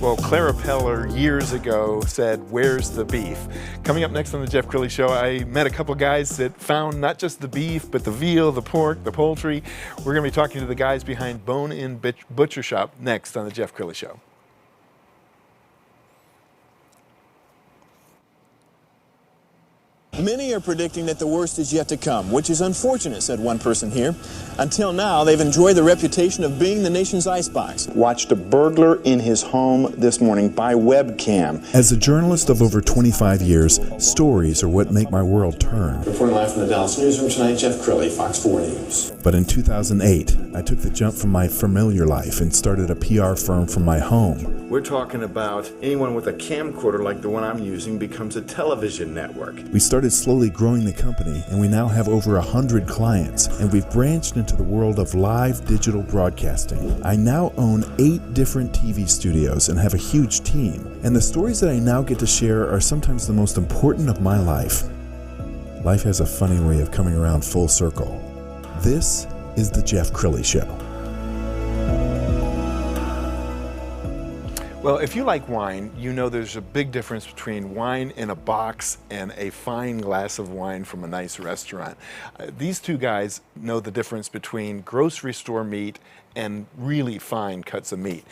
Well, Clara Peller years ago said, "Where's the beef?" Coming up next on the Jeff Crilley Show, I met a couple guys that found not just the beef, but the veal, the pork, the poultry. We're going to be talking to the guys behind Bone In Butcher Shop next on the Jeff Crilley Show. Many are predicting that the worst is yet to come, which is unfortunate, said one person here. Until now, they've enjoyed the reputation of being the nation's icebox. Watched a burglar in his home this morning by webcam. As a journalist of over 25 years, stories are what make my world turn. Reporting live from the Dallas newsroom tonight, Jeff Crilley, Fox 4 News. But in 2008, I took the jump from my familiar life and started a PR firm from my home. We're talking about anyone with a camcorder like the one I'm using becomes a television network. We started slowly growing the company, and we now have over 100 clients, and we've branched into the world of live digital broadcasting. I now own 8 different TV studios and have a huge team, and the stories that I now get to share are sometimes the most important of my life. Life has a funny way of coming around full circle. This is the Jeff Crilley Show. Well, if you like wine, you know there's a big difference between wine in a box and a fine glass of wine from a nice restaurant. These two guys know the difference between grocery store meat and really fine cuts of meat.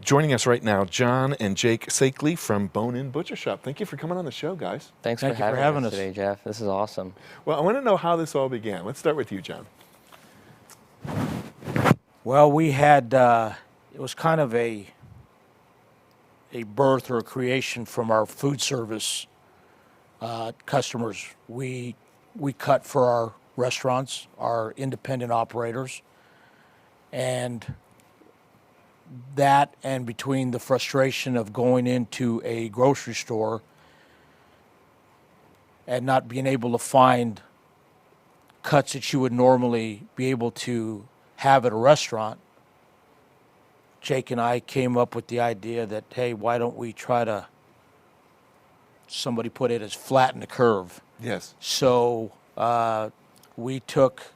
Joining us right now, John and Jake Sayklay from Bone In Butcher Shop. Thank you for coming on the show, guys. Thanks for having us today, Jeff. This is awesome. Well, I want to know how this all began. Let's start with you, John. Well, we had, it was kind of a birth or a creation from our food service customers. We cut for our restaurants, our independent operators, and that, and between the frustration of going into a grocery store and not being able to find cuts that you would normally be able to have at a restaurant, Jake and I came up with the idea that, hey, why don't we try to, somebody put it as flatten the curve. Yes. So we took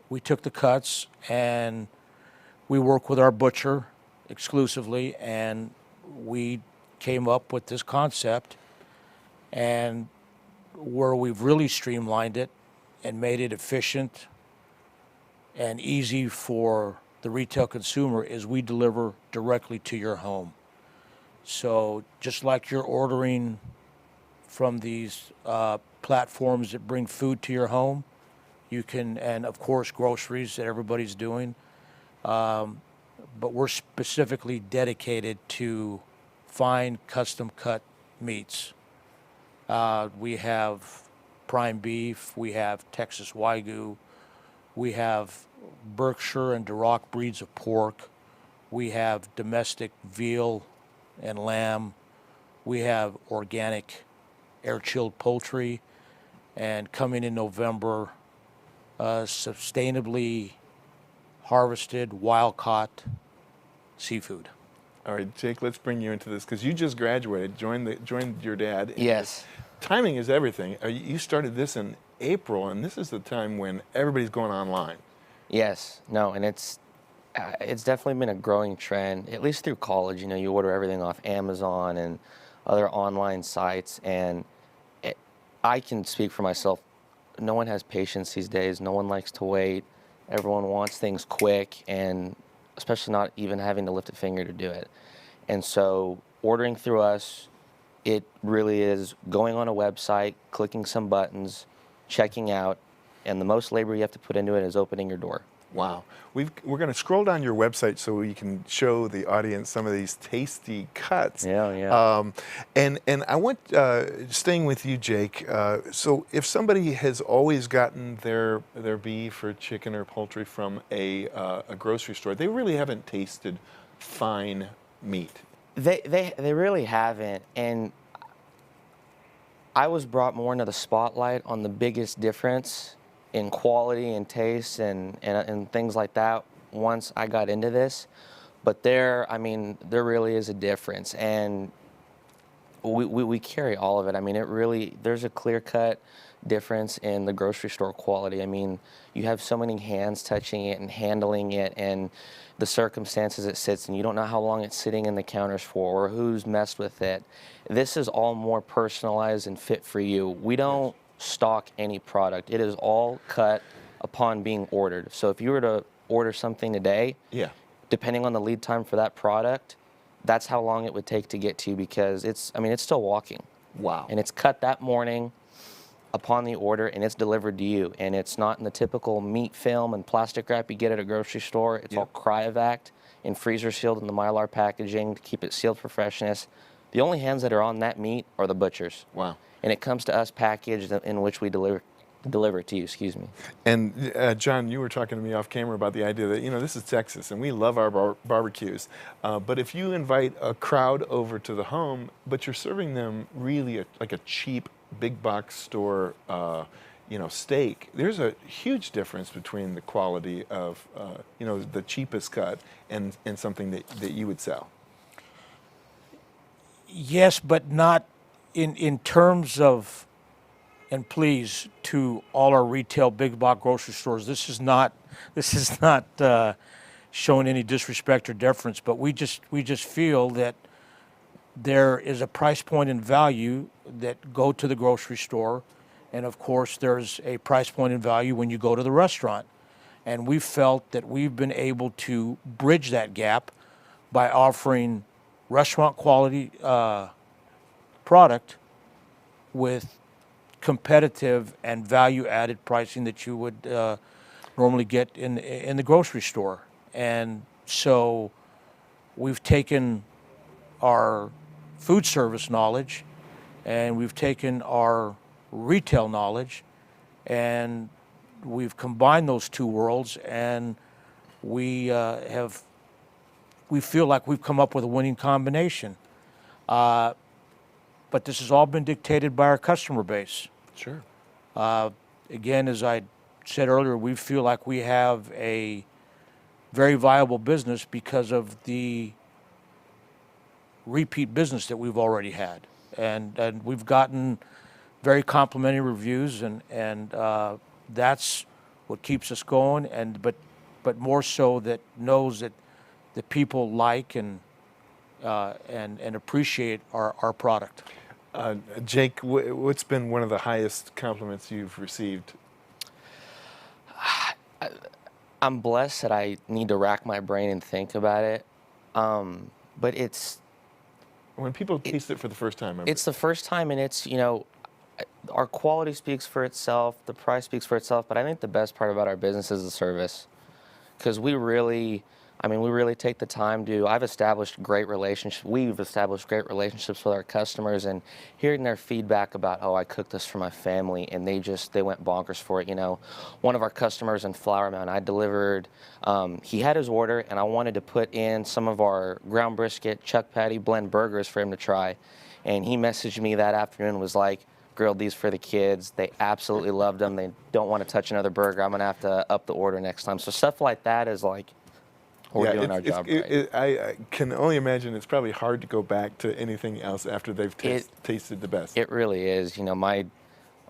the cuts, and we work with our butcher exclusively, and we came up with this concept, and where we've really streamlined it and made it efficient and easy for the retail consumer is we deliver directly to your home. So just like you're ordering from these platforms that bring food to your home, you can, and of course groceries that everybody's doing, but we're specifically dedicated to fine custom cut meats. We have prime beef, we have Texas Wagyu, we have Berkshire and Duroc breeds of pork. We have domestic veal and lamb. We have organic air-chilled poultry. And coming in November, sustainably harvested, wild-caught seafood. All right, Jake, let's bring you into this because you just graduated, joined your dad. Yes. Timing is everything. You started this in April, and this is the time when everybody's going online. Yes. No, and it's definitely been a growing trend, at least through college. You know, you order everything off Amazon and other online sites, and I can speak for myself. No one has patience these days. No one likes to wait. Everyone wants things quick, and especially not even having to lift a finger to do it. And so ordering through us, it really is going on a website, clicking some buttons, checking out, and the most labor you have to put into it is opening your door. Wow. We're going to scroll down your website so we can show the audience some of these tasty cuts. Yeah. And I want, staying with you, Jake, so if somebody has always gotten their beef or chicken or poultry from a grocery store, they really haven't tasted fine meat. They really haven't, and I was brought more into the spotlight on the biggest difference in quality and taste and things like that once I got into this. But there really is a difference. And we carry all of it. I mean, it really, there's a clear-cut difference in the grocery store quality. I mean, you have so many hands touching it and handling it, and the circumstances it sits in. You don't know how long it's sitting in the counters for or who's messed with it. This is all more personalized and fit for you. We don't stock any product. It is all cut upon being ordered. So if you were to order something today, depending on the lead time for that product, that's how long it would take to get to you, because it's still walking. Wow. And it's cut that morning upon the order, and it's delivered to you. And it's not in the typical meat film and plastic wrap you get at a grocery store. It's all cryovac and freezer sealed in the Mylar packaging to keep it sealed for freshness. The only hands that are on that meat are the butchers. Wow. And it comes to us packaged in which we deliver it to you, excuse me. And John, you were talking to me off camera about the idea that, this is Texas and we love our barbecues. But if you invite a crowd over to the home, but you're serving them really like a cheap big box store, steak, there's a huge difference between the quality of, the cheapest cut and something that you would sell. Yes, but not in terms of, and please, to all our retail big box grocery stores, this is not showing any disrespect or deference, but we just feel that there is a price point and value that go to the grocery store, and of course there's a price point and value when you go to the restaurant. And we felt that we've been able to bridge that gap by offering restaurant quality product with competitive and value-added pricing that you would normally get in the grocery store. And so we've taken our food service knowledge and we've taken our retail knowledge and we've combined those two worlds, and we feel like we've come up with a winning combination. But this has all been dictated by our customer base. Sure. Again, as I said earlier, we feel like we have a very viable business because of the repeat business that we've already had. And we've gotten very complimentary reviews, and that's what keeps us going, but more so that knows that the people like and appreciate our product. Jake, what's been one of the highest compliments you've received? I'm blessed that I need to rack my brain and think about it, but it's... When people taste it for the first time. It's the first time, and it's, our quality speaks for itself, the price speaks for itself, but I think the best part about our business is the service, because we really take the time we've established great relationships with our customers, and hearing their feedback about, I cooked this for my family, and they went bonkers for it. One of our customers in Flower Mound, I delivered, he had his order, and I wanted to put in some of our ground brisket, chuck patty blend burgers for him to try, and he messaged me that afternoon and was like, grilled these for the kids. They absolutely loved them. They don't want to touch another burger. I'm going to have to up the order next time. So stuff like that is like, we're doing our job right. I can only imagine it's probably hard to go back to anything else after they've tasted the best. It really is. My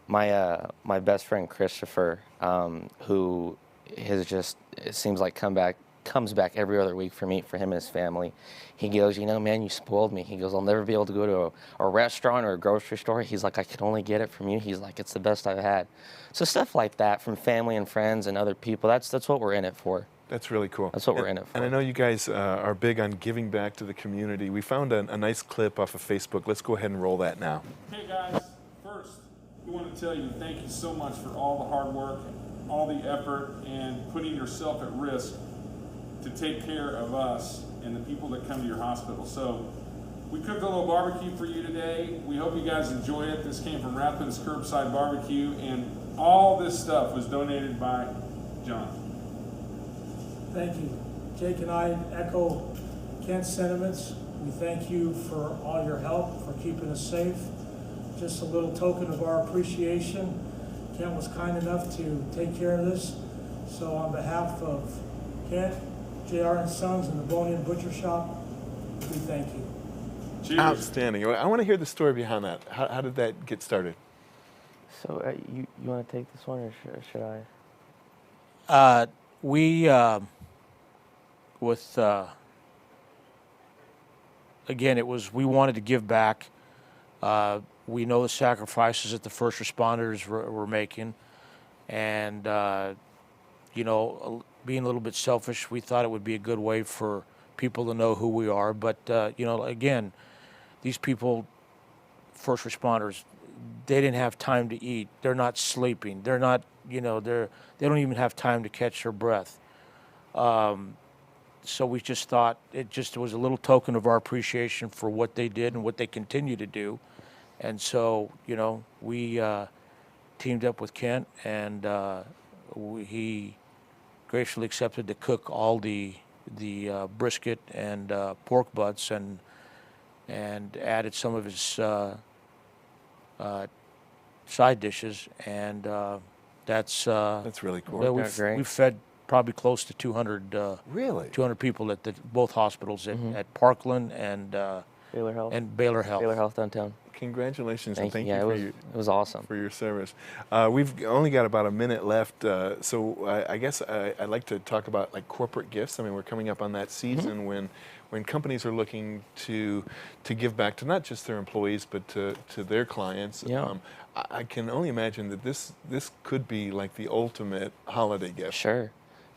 best friend Christopher, who has just, it seems like comes back every other week for him and his family. He goes, man, you spoiled me. He goes, I'll never be able to go to a restaurant or a grocery store. He's like, I can only get it from you. He's like, it's the best I've had. So stuff like that from family and friends and other people, that's what we're in it for. That's really cool. That's what we're in it for. And I know you guys are big on giving back to the community. We found a nice clip off of Facebook. Let's go ahead and roll that now. Hey guys, first we want to tell you thank you so much for all the hard work, all the effort, and putting yourself at risk to take care of us and the people that come to your hospital. So we cooked a little barbecue for you today. We hope you guys enjoy it. This came from Rathbun's Curbside Barbecue, and all this stuff was donated by John. Thank you. Jake and I echo Kent's sentiments. We thank you for all your help, for keeping us safe. Just a little token of our appreciation. Kent was kind enough to take care of this. So on behalf of Kent, JR and Sons, and the Bone In Butcher Shop, we thank you. Cheers. Outstanding. I want to hear the story behind that. How did that get started? So you want to take this one, or should I? Again, we wanted to give back. We know the sacrifices that the first responders were making, and being a little bit selfish, we thought it would be a good way for people to know who we are. But again, these people, first responders, they didn't have time to eat. They're not sleeping. They're not, they don't even have time to catch their breath. So we just thought it was a little token of our appreciation for what they did and what they continue to do. And so, we teamed up with Kent, and he graciously accepted to cook all the brisket and pork butts, and added some of his side dishes, and that's really cool. Well, we've fed probably close to 200 really 200 people at both hospitals at Parkland and Baylor Health. Baylor Health downtown. Congratulations, and thank you. you It was awesome for your service. We've only got about a minute left, so I guess I'd like to talk about like corporate gifts. I mean, we're coming up on that season when companies are looking to give back to not just their employees but to their clients. Yeah. I can only imagine that this could be like the ultimate holiday gift. Sure.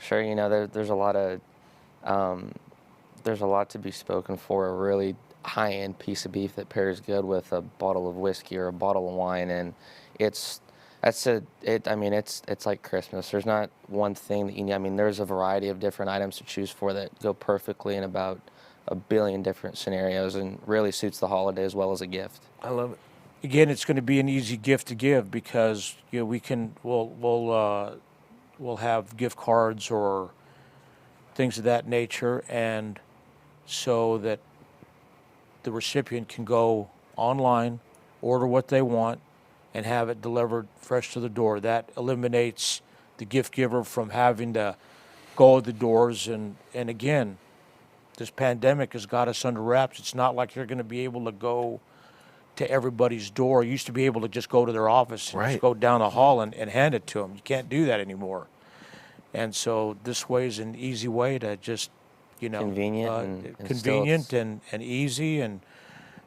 There's a lot to be spoken for a really high-end piece of beef that pairs good with a bottle of whiskey or a bottle of wine, and it's like Christmas. There's not one thing that you need. I mean, there's a variety of different items to choose for that go perfectly in about a billion different scenarios, and really suits the holiday as well as a gift. I love it. Again, it's going to be an easy gift to give because we'll have gift cards or things of that nature, and so that the recipient can go online, order what they want, and have it delivered fresh to the door. That eliminates the gift giver from having to go to the doors. And again, this pandemic has got us under wraps. It's not like you're going to be able to go to everybody's door. You used to be able to just go to their office and just go down the hall and hand it to them. You can't do that anymore. And so this way is an easy way to just, convenient and easy, and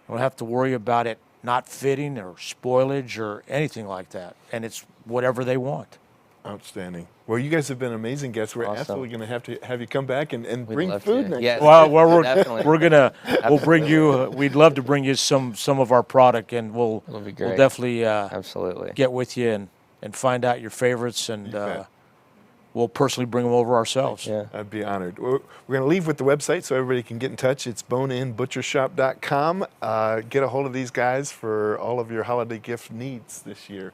don't have to worry about it not fitting or spoilage or anything like that. And it's whatever they want. Outstanding. Well, you guys have been amazing guests. We're absolutely going to have you come back and bring food next yes. time. Well, we'll bring you. We'd love to bring you some of our product, and we'll definitely absolutely get with you and find out your favorites, and we'll personally bring them over ourselves. Yeah, I'd be honored. We're going to leave with the website so everybody can get in touch. It's boneinbutchershop.com. Get a hold of these guys for all of your holiday gift needs this year.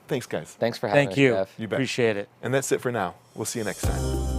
Thanks, guys. Thanks for having us, Thank you. Jeff. You bet. Appreciate it. And that's it for now. We'll see you next time.